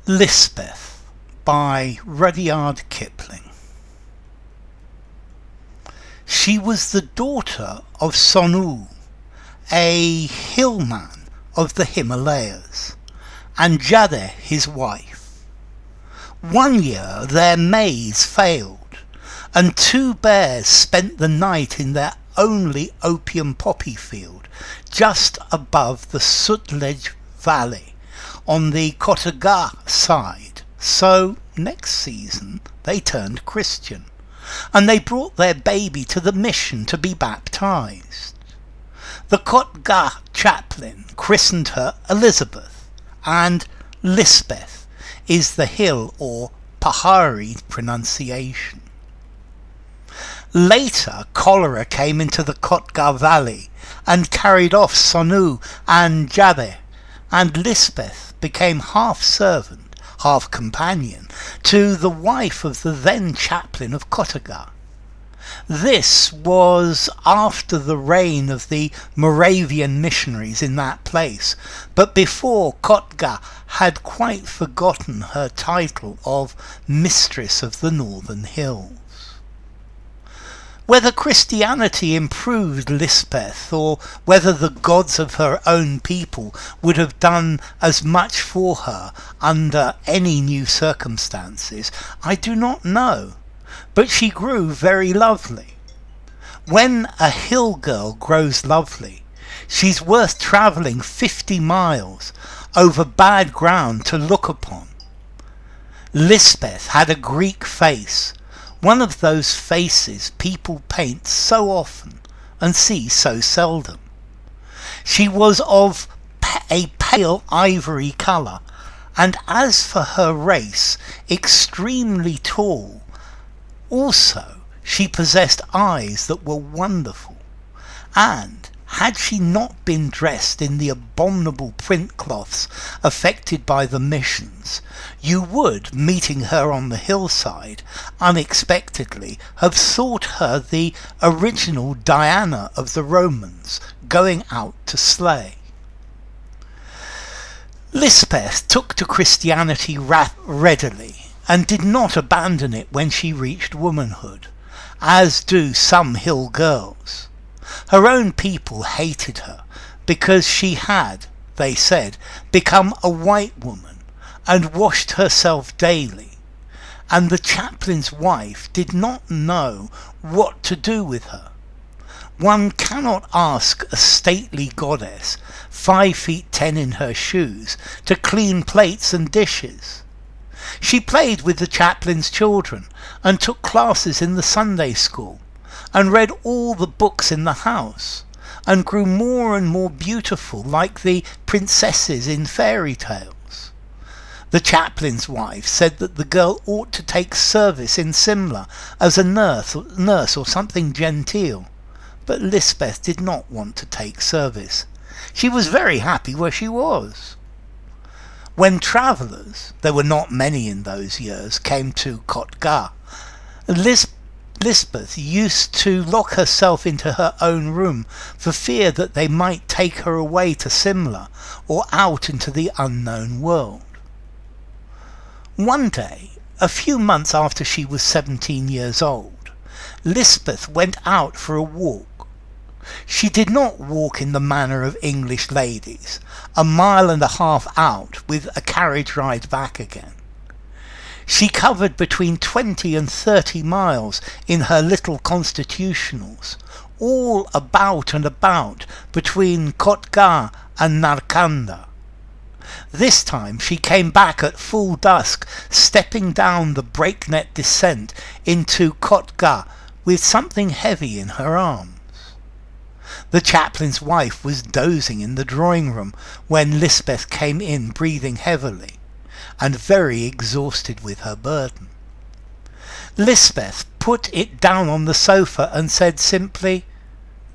Lispeth by Rudyard Kipling. She was the daughter of Sonoo, a hillman of the Himalayas, and Jadeh his wife. One year their maize failed, and two bears spent the night in their only opium poppy field just above the Sutlej Valley on the Kotgarh side. So next season they turned Christian, and they brought their baby to the mission to be baptized. The Kotgarh Chaplain christened her Elizabeth, and Lispeth is the hill or pahari pronunciation. Later cholera came into the Kotgarh Valley and carried off Sonoo and Jadéh, and Lispeth became half servant, half companion to the wife of the then chaplain of Kotgarh. This was after the reign of the Moravian missionaries in that place, but before Kotgarh had quite forgotten her title of Mistress of the Northern Hills. Whether Christianity improved Lispeth, or whether the gods of her own people would have done as much for her under any new circumstances, I do not know, but she grew very lovely. When a hill girl grows lovely, she's worth travelling 50 miles over bad ground to look upon. Lispeth had a Greek face, one of those faces people paint so often and see so seldom. She was of a pale ivory colour, and as for her race, extremely tall. Also, she possessed eyes that were wonderful, and had she not been dressed in the abominable print cloths affected by the missions, you would, meeting her on the hillside, unexpectedly have thought her the original Diana of the Romans going out to slay. Lispeth took to Christianity readily, and did not abandon it when she reached womanhood, as do some hill girls. Her own people hated her because she had, they said, become a white woman and washed herself daily, and the chaplain's wife did not know what to do with her. One cannot ask a stately goddess, 5 feet 10 in her shoes, to clean plates and dishes. She played with the chaplain's children and took classes in the Sunday school, and read all the books in the house, and grew more and more beautiful like the princesses in fairy tales. The chaplain's wife said that the girl ought to take service in Simla as a nurse or something genteel, but Lispeth did not want to take service. She was very happy where she was. When travellers, there were not many in those years, came to Kotgarh, Lispeth used to lock herself into her own room for fear that they might take her away to Simla or out into the unknown world. One day, a few months after she was 17 years old, Lispeth went out for a walk. She did not walk in the manner of English ladies, 1.5 miles out with a carriage ride back again. She covered between 20 and 30 miles in her little constitutionals, all about and about between Kotgarh and Narkanda. This time she came back at full dusk, stepping down the breakneck descent into Kotgarh with something heavy in her arms. The chaplain's wife was dozing in the drawing room when Lispeth came in, breathing heavily and very exhausted with her burden. Lispeth put it down on the sofa and said simply,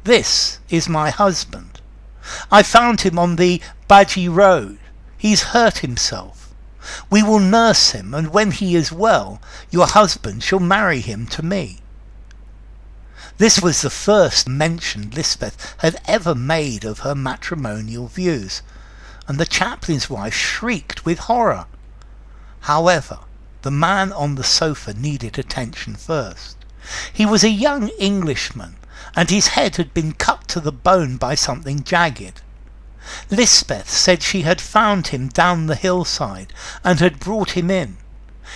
"This is my husband. I found him on the Baji road. He's hurt himself. We will nurse him, and when he is well, your husband shall marry him to me." This was the first mention Lispeth had ever made of her matrimonial views, and the chaplain's wife shrieked with horror. However, the man on the sofa needed attention first. He was a young Englishman, and his head had been cut to the bone by something jagged. Lispeth said she had found him down the hillside and had brought him in.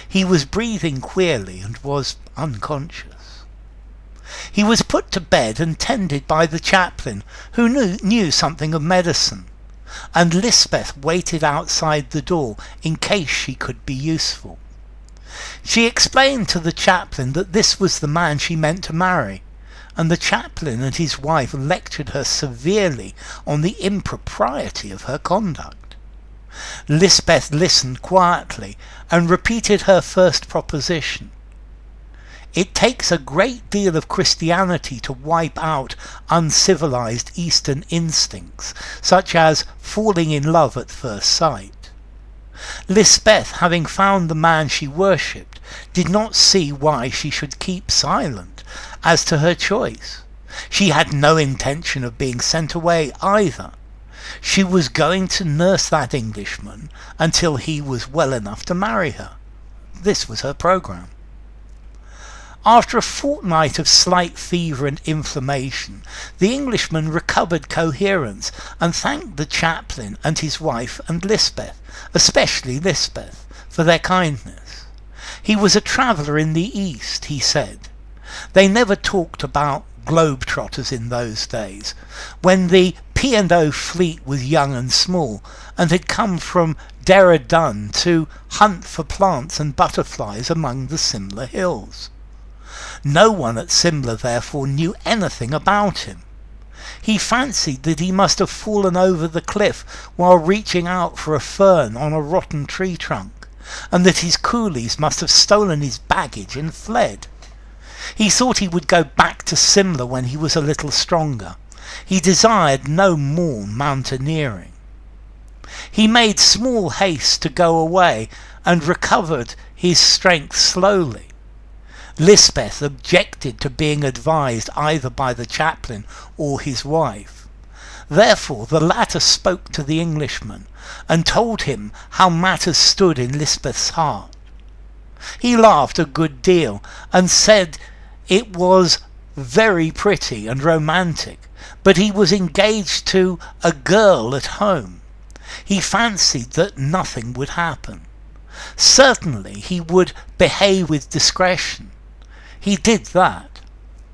He was breathing queerly and was unconscious. He was put to bed and tended by the chaplain, who knew something of medicine, and Lispeth waited outside the door in case she could be useful. She explained to the chaplain that this was the man she meant to marry, and the chaplain and his wife lectured her severely on the impropriety of her conduct. Lispeth listened quietly and repeated her first proposition. It takes a great deal of Christianity to wipe out uncivilized Eastern instincts, such as falling in love at first sight. Lispeth, having found the man she worshipped, did not see why she should keep silent as to her choice. She had no intention of being sent away either. She was going to nurse that Englishman until he was well enough to marry her. This was her programme. After a fortnight of slight fever and inflammation, the Englishman recovered coherence and thanked the chaplain and his wife and Lispeth, especially Lispeth, for their kindness. He was a traveller in the East, he said. They never talked about globetrotters in those days, when the P&O fleet was young and small, and had come from Derridun to hunt for plants and butterflies among the Simla hills. No one at Simla therefore knew anything about him. He fancied that he must have fallen over the cliff while reaching out for a fern on a rotten tree trunk, and that his coolies must have stolen his baggage and fled. He thought he would go back to Simla when he was a little stronger. He desired no more mountaineering. He made small haste to go away, and recovered his strength slowly. Lispeth objected to being advised either by the chaplain or his wife. Therefore the latter spoke to the Englishman, and told him how matters stood in Lispeth's heart. He laughed a good deal, and said it was very pretty and romantic, but he was engaged to a girl at home. He fancied that nothing would happen. Certainly he would behave with discretion. He did that.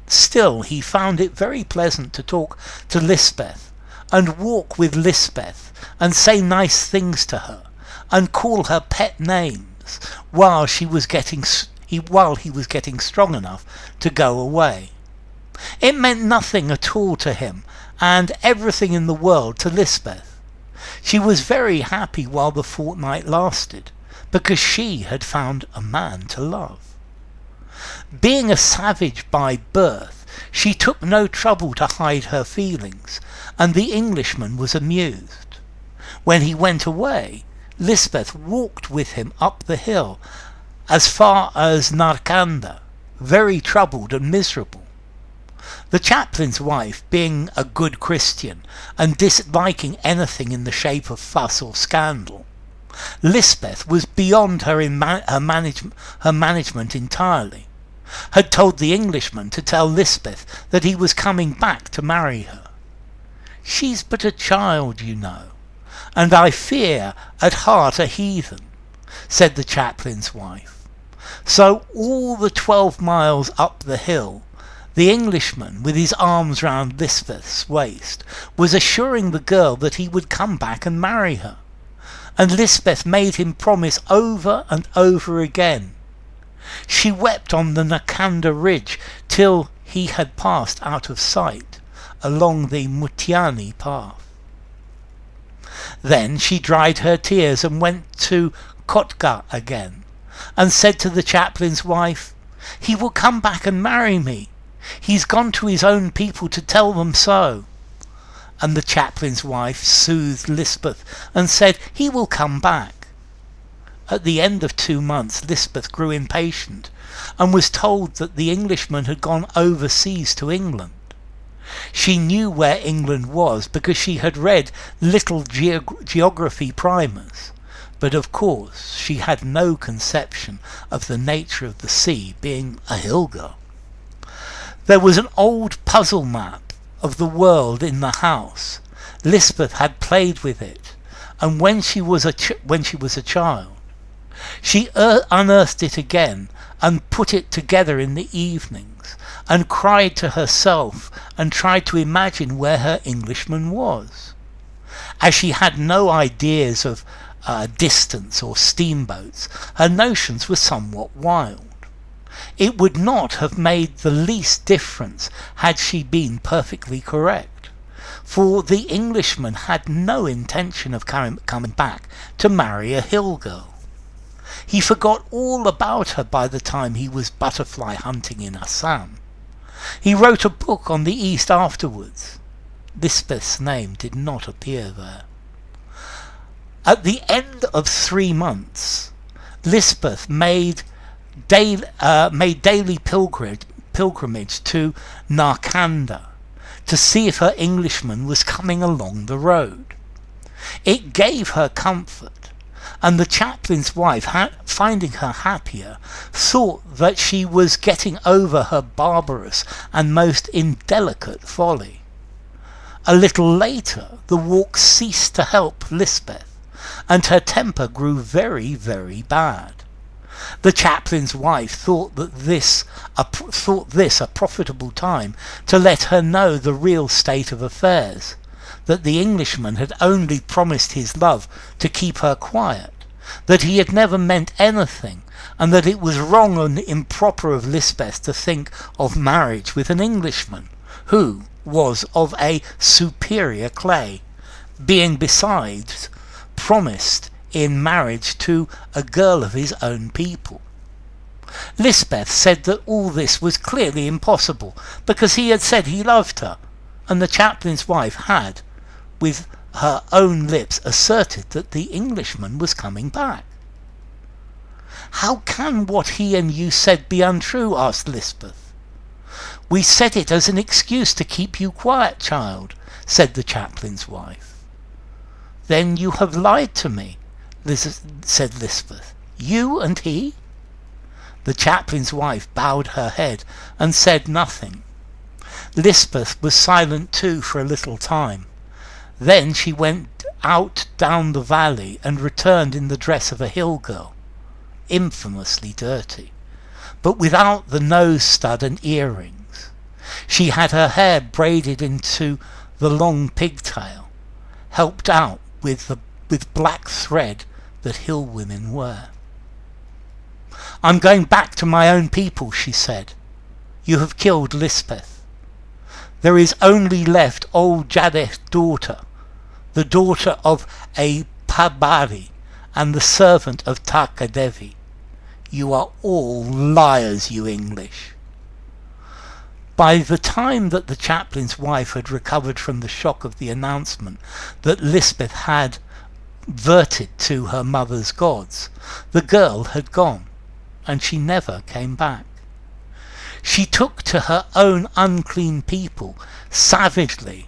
Still, he found it very pleasant to talk to Lispeth, and walk with Lispeth, and say nice things to her, and call her pet names, while he was getting strong enough to go away. It meant nothing at all to him, and everything in the world to Lispeth. She was very happy while the fortnight lasted, because she had found a man to love. Being a savage by birth, she took no trouble to hide her feelings, and the Englishman was amused. When he went away, Lispeth walked with him up the hill as far as Narkanda, very troubled and miserable. The chaplain's wife, being a good Christian and disliking anything in the shape of fuss or scandal, Lispeth was beyond her management entirely, had told the Englishman to tell Lispeth that he was coming back to marry her. "She's but a child, you know, and I fear at heart a heathen," said the chaplain's wife. So all the 12 miles up the hill, the Englishman, with his arms round Lispeth's waist, was assuring the girl that he would come back and marry her, and Lispeth made him promise over and over again. She wept on the Nakanda ridge till he had passed out of sight along the Mutiani path. Then she dried her tears and went to Kotgarh again, and said to the chaplain's wife, "He will come back and marry me. He's gone to his own people to tell them so." And the chaplain's wife soothed Lispeth and said, "He will come back." At the end of 2 months, Lispeth grew impatient, and was told that the Englishman had gone overseas to England. She knew where England was because she had read little geography primers, but of course she had no conception of the nature of the sea, being a hill girl. There was an old puzzle map of the world in the house. Lispeth had played with it, and when she was a child, she unearthed it again and put it together in the evenings, and cried to herself and tried to imagine where her Englishman was. As she had no ideas of distance or steamboats, her notions were somewhat wild. It would not have made the least difference had she been perfectly correct, for the Englishman had no intention of coming back to marry a hill girl. He forgot all about her by the time he was butterfly hunting in Assam. He wrote a book on the East afterwards. Lispeth's name did not appear there. At the end of 3 months, Lispeth made daily pilgrimage to Narkanda to see if her Englishman was coming along the road. It gave her comfort, and the chaplain's wife, finding her happier, thought that she was getting over her barbarous and most indelicate folly. A little later, the walk ceased to help Lispeth, and her temper grew very, very bad. The chaplain's wife thought this a profitable time to let her know the real state of affairs, that the Englishman had only promised his love to keep her quiet, that he had never meant anything, and that it was wrong and improper of Lispeth to think of marriage with an Englishman, who was of a superior clay, being besides promised in marriage to a girl of his own people. Lispeth said that all this was clearly impossible, because he had said he loved her, and the chaplain's wife had, with her own lips, asserted that the Englishman was coming back. "How can what he and you said be untrue?" asked Lispeth. "We said it as an excuse to keep you quiet, child," said the chaplain's wife. "Then you have lied to me," said Lispeth. "You and he?" The chaplain's wife bowed her head and said nothing. Lispeth was silent too for a little time. Then she went out down the valley and returned in the dress of a hill girl, infamously dirty, but without the nose stud and earrings. She had her hair braided into the long pigtail, helped out with black thread that hill women wear. "I'm going back to my own people," she said. "You have killed Lispeth. There is only left old Jadeh's daughter, the daughter of a pahari and the servant of Taka Devi. You are all liars, you English." By the time that the chaplain's wife had recovered from the shock of the announcement that Lispeth had verted to her mother's gods, the girl had gone, and she never came back. She took to her own unclean people savagely,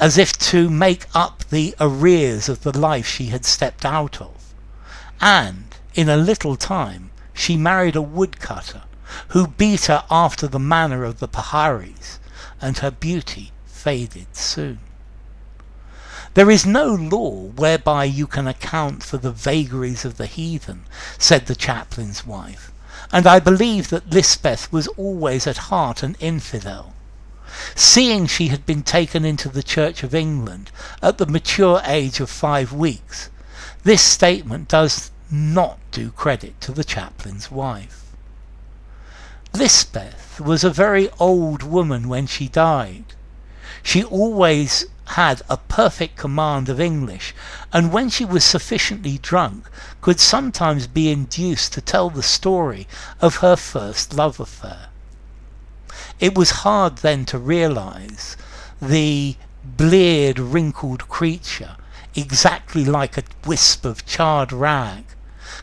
as if to make up the arrears of the life she had stepped out of, and in a little time she married a woodcutter, who beat her after the manner of the paharis, and her beauty faded soon. "There is no law whereby you can account for the vagaries of the heathen," said the chaplain's wife, "and I believe that Lispeth was always at heart an infidel. Seeing she had been taken into the Church of England at the mature age of 5 weeks, this statement does not do credit to the chaplain's wife. Lispeth was a very old woman when she died. She always had a perfect command of English, and when she was sufficiently drunk could sometimes be induced to tell the story of her first love affair. It was hard then to realise the bleared, wrinkled creature, exactly like a wisp of charred rag,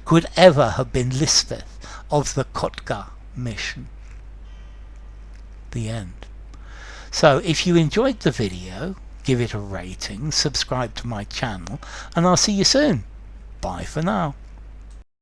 could ever have been Lispeth of the Kotgarh mission. The end. So if you enjoyed the video, give it a rating, subscribe to my channel, and I'll see you soon. Bye for now.